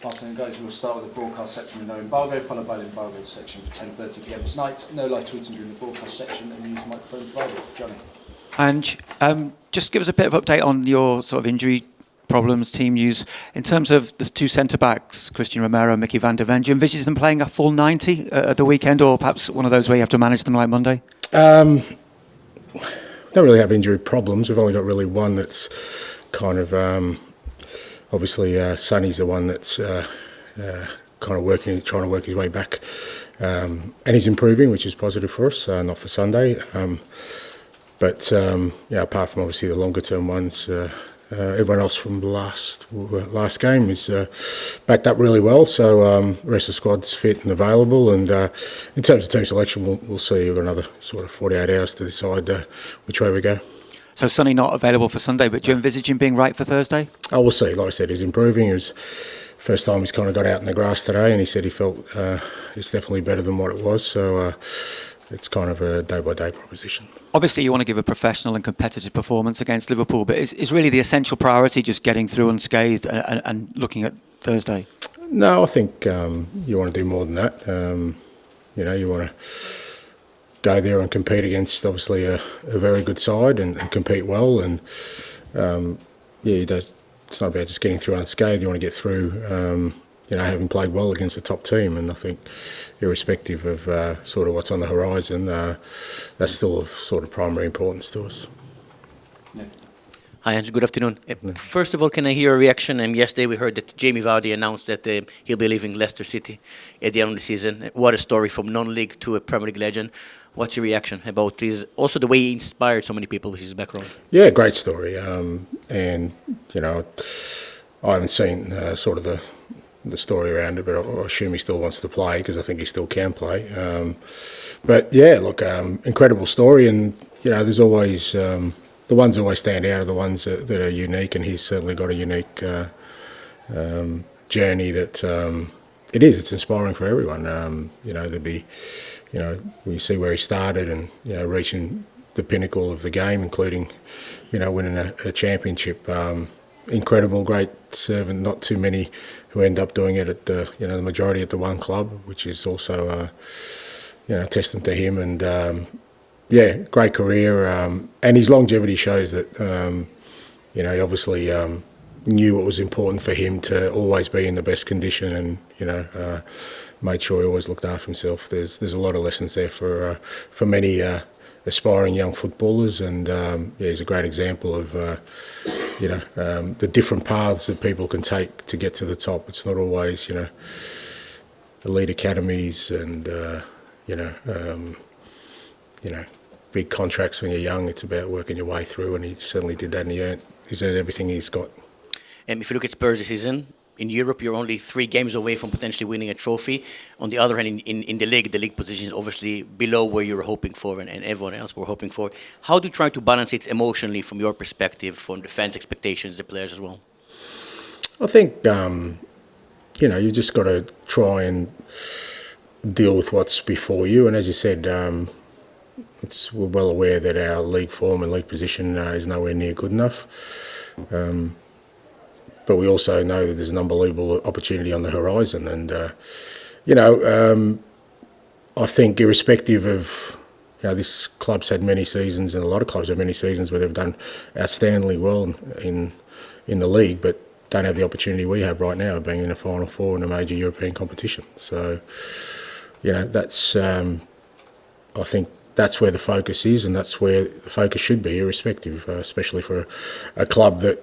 Afternoon, guys. We'll start with the broadcast section with no embargo, followed by the embargoed section for 10:30 p.m. tonight. No live tweeting during the broadcast section, and use microphone provided. Johnny. Ange, just give us a bit of update on your sort of injury problems, team use. In terms of the two centre-backs, Christian Romero and Mickey van der Ven, do you envisage them playing a full 90 at the weekend, or perhaps one of those where you have to manage them like Monday? Don't really have injury problems. We've only got really one that's kind of... obviously, Sonny's the one that's kind of trying to work his way back. And he's improving, which is positive for us, not for Sunday. But apart from obviously the longer-term ones... everyone else from the last game is backed up really well, so the rest of the squad's fit and available. And in terms of team selection, we'll see. We've got another sort of 48 hours to decide which way we go. So Sonny not available for Sunday, but do you envisage him being right for Thursday? Oh, we'll see. Like I said, he's improving. It was first time he's kind of got out in the grass today, and he said he felt it's definitely better than what it was. So it's kind of a day-by-day proposition. Obviously, you want to give a professional and competitive performance against Liverpool, but is really the essential priority just getting through unscathed and looking at Thursday? No, I think you want to do more than that. You want to go there and compete against obviously a very good side and compete well. And it's not about just getting through unscathed. You want to get through, having played well against a top team. And I think, irrespective of sort of what's on the horizon, that's still of sort of primary importance to us. Yeah. Hi, Ange. Good afternoon. First of all, can I hear a reaction? Yesterday we heard that Jamie Vardy announced that he'll be leaving Leicester City at the end of the season. What a story, from non-league to a Premier League legend. What's your reaction about this? Also, the way he inspired so many people with his background. Yeah, great story. And I haven't seen sort of the story around it, but I assume he still wants to play because I think he still can play. But yeah, look, incredible story, and there's always the ones that always stand out are the ones that are unique, and he's certainly got a unique journey that it's inspiring for everyone. There'd be, we see where he started and reaching the pinnacle of the game, including winning a championship. Incredible, great servant. Not too many who end up doing it at the majority at the one club, which is also a testament to him. And great career. And his longevity shows that he obviously knew what was important for him to always be in the best condition, and made sure he always looked after himself. There's a lot of lessons there for many aspiring young footballers, and he's a great example of the different paths that people can take to get to the top. It's not always elite academies and big contracts when you're young. It's about working your way through, and he certainly did that, and he's earned everything he's got. If you look at Spurs this season, in Europe, you're only 3 games away from potentially winning a trophy. On the other hand, in the league position is obviously below where you were hoping for and everyone else were hoping for. How do you try to balance it emotionally from your perspective, from the fans' expectations, the players as well? I think, you just got to try and deal with what's before you. And as you said, we're well aware that our league form and league position is nowhere near good enough. But we also know that there's an unbelievable opportunity on the horizon. And, I think irrespective of, this club's had many seasons, and a lot of clubs have many seasons where they've done outstandingly well in the league, but don't have the opportunity we have right now of being in a Final Four in a major European competition. So, that's, I think that's where the focus is, and that's where the focus should be, irrespective, especially for a club that,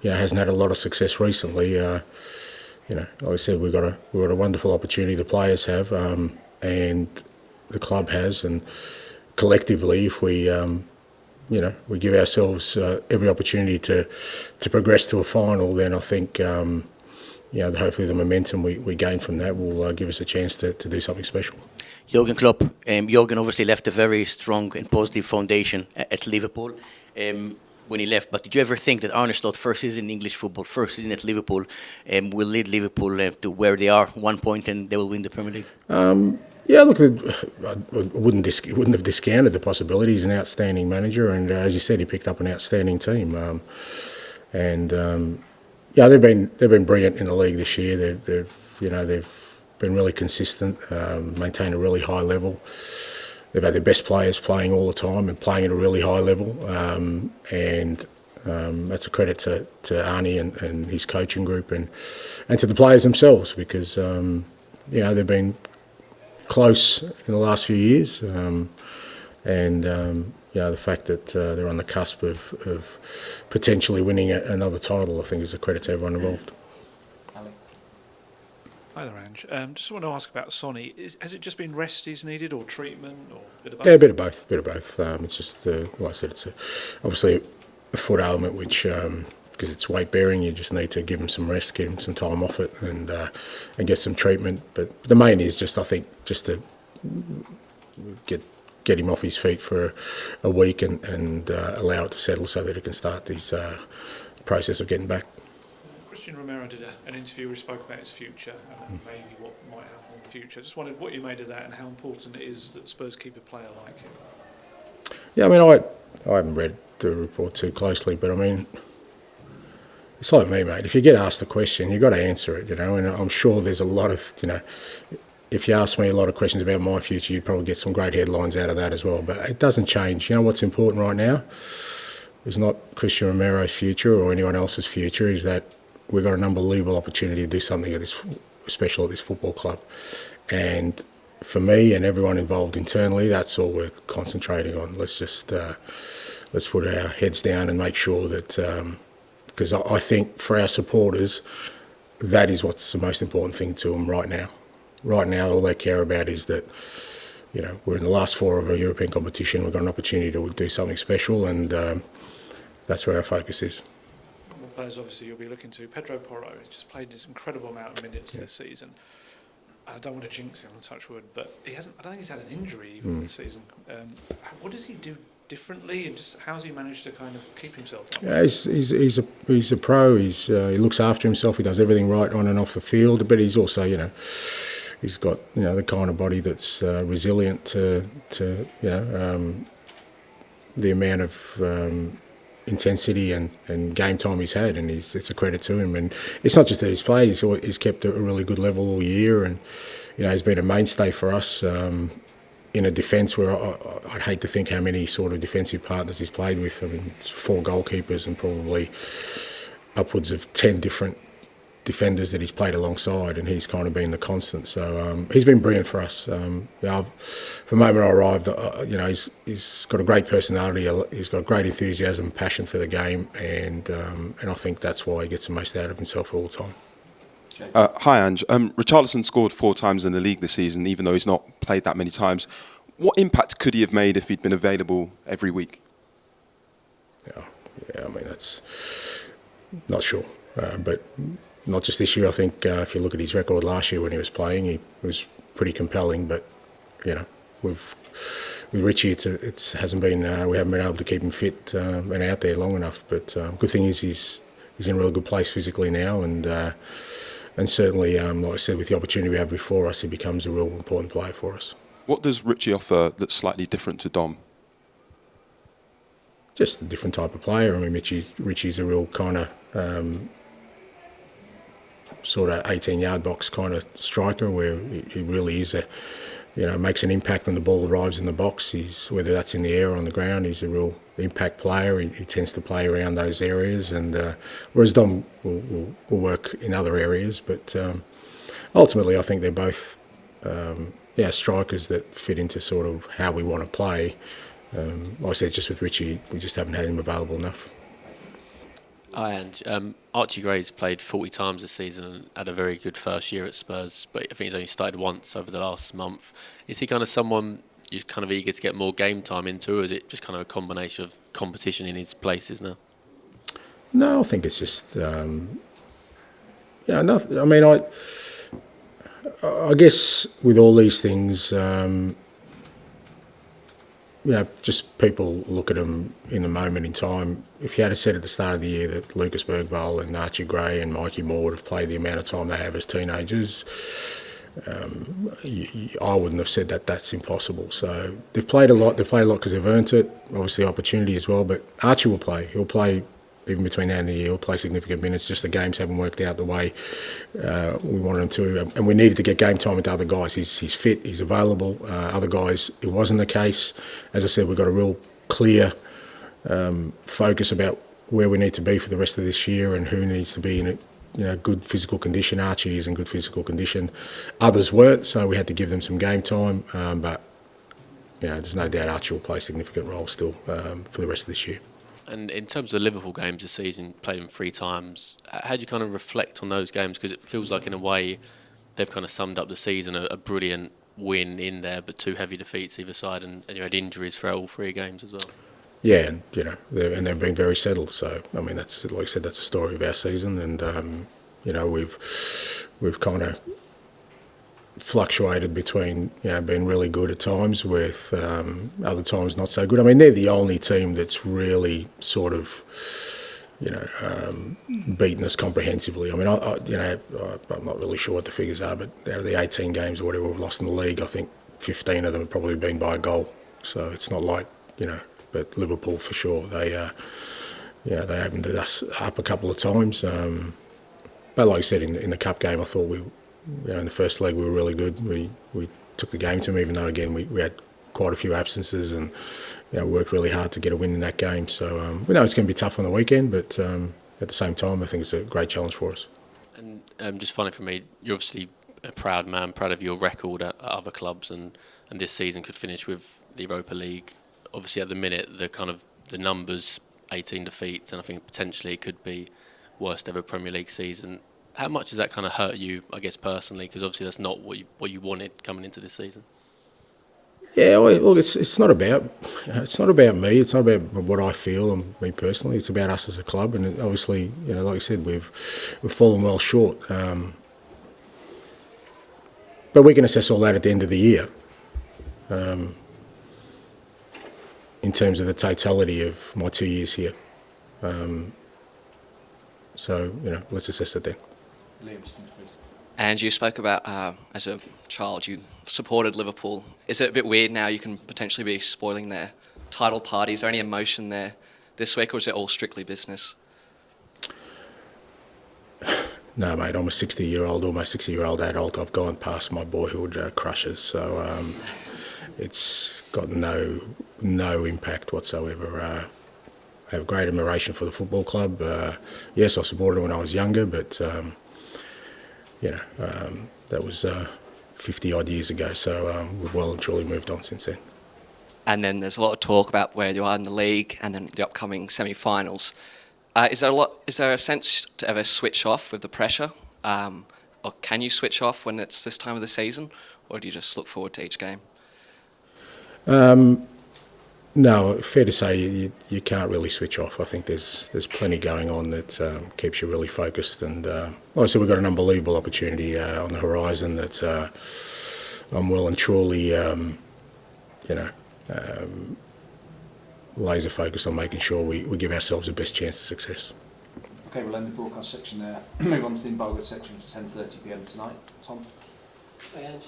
hasn't had a lot of success recently. Like I said, we've got a wonderful opportunity. The players have, and the club has, and collectively, if we, we give ourselves every opportunity to progress to a final, then I think, hopefully the momentum we gain from that will give us a chance to do something special. Jurgen Klopp, Jurgen obviously left a very strong and positive foundation at Liverpool. When he left, but did you ever think that Arne Slot, first season in English football, first season at Liverpool, will lead Liverpool to where they are, 1 point, and they will win the Premier League? Look, I wouldn't have discounted the possibility. He's an outstanding manager, and as you said, he picked up an outstanding team. Yeah, they've been brilliant in the league this year. They've been really consistent, maintained a really high level. They've had their best players playing all the time and playing at a really high level, and that's a credit to Arnie and his coaching group and to the players themselves, because they've been close in the last few years, and the fact that they're on the cusp of potentially winning another title, I think, is a credit to everyone involved. Hi there, Ange. Just want to ask about Sonny. Has it just been rest he's needed, or treatment, or a bit of both? Yeah, a bit of both. It's just, like I said, it's obviously a foot ailment, which because it's weight bearing, you just need to give him some rest, give him some time off it, and get some treatment. But the main is just, I think, just to get him off his feet for a week and allow it to settle so that he can start this process of getting back. Christian Romero did an interview where he spoke about his future and maybe what might happen in the future. Just wondered what you made of that and how important it is that Spurs keep a player like him. Yeah, I mean, I haven't read the report too closely, but I mean, it's like me, mate. If you get asked a question, you've got to answer it, and I'm sure there's a lot of, if you ask me a lot of questions about my future, you'd probably get some great headlines out of that as well. But it doesn't change. What's important right now is not Christian Romero's future or anyone else's future, is that we've got an unbelievable opportunity to do something special at this football club. And for me and everyone involved internally, that's all we're concentrating on. Let's just let's put our heads down and make sure that, because I think for our supporters, that is what's the most important thing to them right now. Right now, all they care about is that, we're in the last four of a European competition. We've got an opportunity to do something special, and that's where our focus is. Players obviously you'll be looking to. Pedro Porro has just played this incredible amount of minutes this season. I don't want to jinx him, on touch wood, but he hasn't. I don't think he's had an injury even this season. What does he do differently, and just how's he managed to kind of keep himself up? Yeah, he's a pro. He looks after himself. He does everything right on and off the field. But he's also, he's got the kind of body that's resilient to the amount of intensity and game time he's had, and it's a credit to him. And it's not just that he's played; he's kept a really good level all year, and he's been a mainstay for us in a defence where I'd hate to think how many sort of defensive partners he's played with. I mean, 4 goalkeepers and probably upwards of 10 different defenders that he's played alongside, and he's kind of been the constant. So he's been brilliant for us. From the moment I arrived, he's got a great personality. He's got great enthusiasm, passion for the game, and I think that's why he gets the most out of himself all the time. Hi, Ange. Richarlison scored 4 times in the league this season, even though he's not played that many times. What impact could he have made if he'd been available every week? Yeah, I mean, that's not sure, but. Not just this year. I think if you look at his record last year when he was playing, he was pretty compelling. But with Richie, it hasn't been. We haven't been able to keep him fit and out there long enough. But good thing is he's in a really good place physically now, and certainly, like I said, with the opportunity we have before us, he becomes a real important player for us. What does Richie offer that's slightly different to Dom? Just a different type of player. I mean, Richie's a real kind of. Sort of 18-yard box kind of striker, where he really is makes an impact when the ball arrives in the box. Whether that's in the air or on the ground, he's a real impact player. He tends to play around those areas, and whereas Dom will work in other areas. But ultimately, I think they're both strikers that fit into sort of how we want to play. Like I said, just with Richie, we just haven't had him available enough. Hi, and Archie Gray's played 40 times this season and had a very good first year at Spurs, but I think he's only started once over the last month. Is he kind of someone you're kind of eager to get more game time into, or is it just kind of a combination of competition in his places now? No, I think it's just, nothing. I mean, I guess with all these things, just people look at them in the moment in time. If you had said at the start of the year that Lucas Bergvall and Archie Gray and Mikey Moore would have played the amount of time they have as teenagers, I wouldn't have said that that's impossible. So they've played a lot. They've played a lot because they've earned it. Obviously, opportunity as well. But Archie will play. He'll play even between now and the year, he'll play significant minutes. Just the games haven't worked out the way we wanted them to, and we needed to get game time into other guys. He's fit, he's available. Other guys, it wasn't the case. As I said, we've got a real clear focus about where we need to be for the rest of this year and who needs to be in a good physical condition. Archie is in good physical condition. Others weren't, so we had to give them some game time. But there's no doubt Archie will play a significant role still for the rest of this year. And in terms of the Liverpool games this season, played them 3 times. How do you kind of reflect on those games? Because it feels like in a way they've kind of summed up the season, a brilliant win in there, but 2 heavy defeats either side, and you had injuries for all 3 games as well. Yeah, and they've been very settled. So I mean, that's, like I said, that's a story of our season, and we've kind of fluctuated between being really good at times with other times not so good. I mean, they're the only team that's really sort of beaten us comprehensively. I mean, I'm not really sure what the figures are, but out of the 18 games or whatever we've lost in the league, I think 15 of them have probably been by a goal. So it's not like but Liverpool for sure, they they opened us up a couple of times. But like I said, in the cup game, I thought we. In the first leg we were really good. We took the game to them, even though again we had quite a few absences, and worked really hard to get a win in that game. So we know it's going to be tough on the weekend, but at the same time I think it's a great challenge for us. And just finally for me, you're obviously a proud man, proud of your record at other clubs, and this season could finish with the Europa League. Obviously at the minute the numbers, 18 defeats, and I think potentially it could be worst ever Premier League season. How much does that kind of hurt you, I guess, personally? Because obviously that's not what you wanted coming into this season. Yeah, well, look, it's not about me. It's not about what I feel and me personally. It's about us as a club, and obviously, like I said, we've fallen well short. But we can assess all that at the end of the year, in terms of the totality of my 2 years here. So let's assess it then. And you spoke about as a child you supported Liverpool. Is it a bit weird now you can potentially be spoiling their title party? Is there any emotion there this week, or is it all strictly business? No, mate, I'm a 60-year-old adult. I've gone past my boyhood crushes, so it's got no impact whatsoever. I have great admiration for the football club. Yes, I supported it when I was younger, but that was 50 odd years ago, so we've well and truly moved on since then. And then there's a lot of talk about where you are in the league and then the upcoming semi-finals. Is there a sense to ever switch off with the pressure? Or can you switch off when it's this time of the season? Or do you just look forward to each game? No, fair to say you can't really switch off. I think there's plenty going on that keeps you really focused. And like I said, we've got an unbelievable opportunity on the horizon that I'm well and truly, laser focused on making sure we give ourselves the best chance of success. Okay, we'll end the broadcast section there. Move on to the embargoed section for 10:30 p.m. tonight. Tom? Hi, Ange.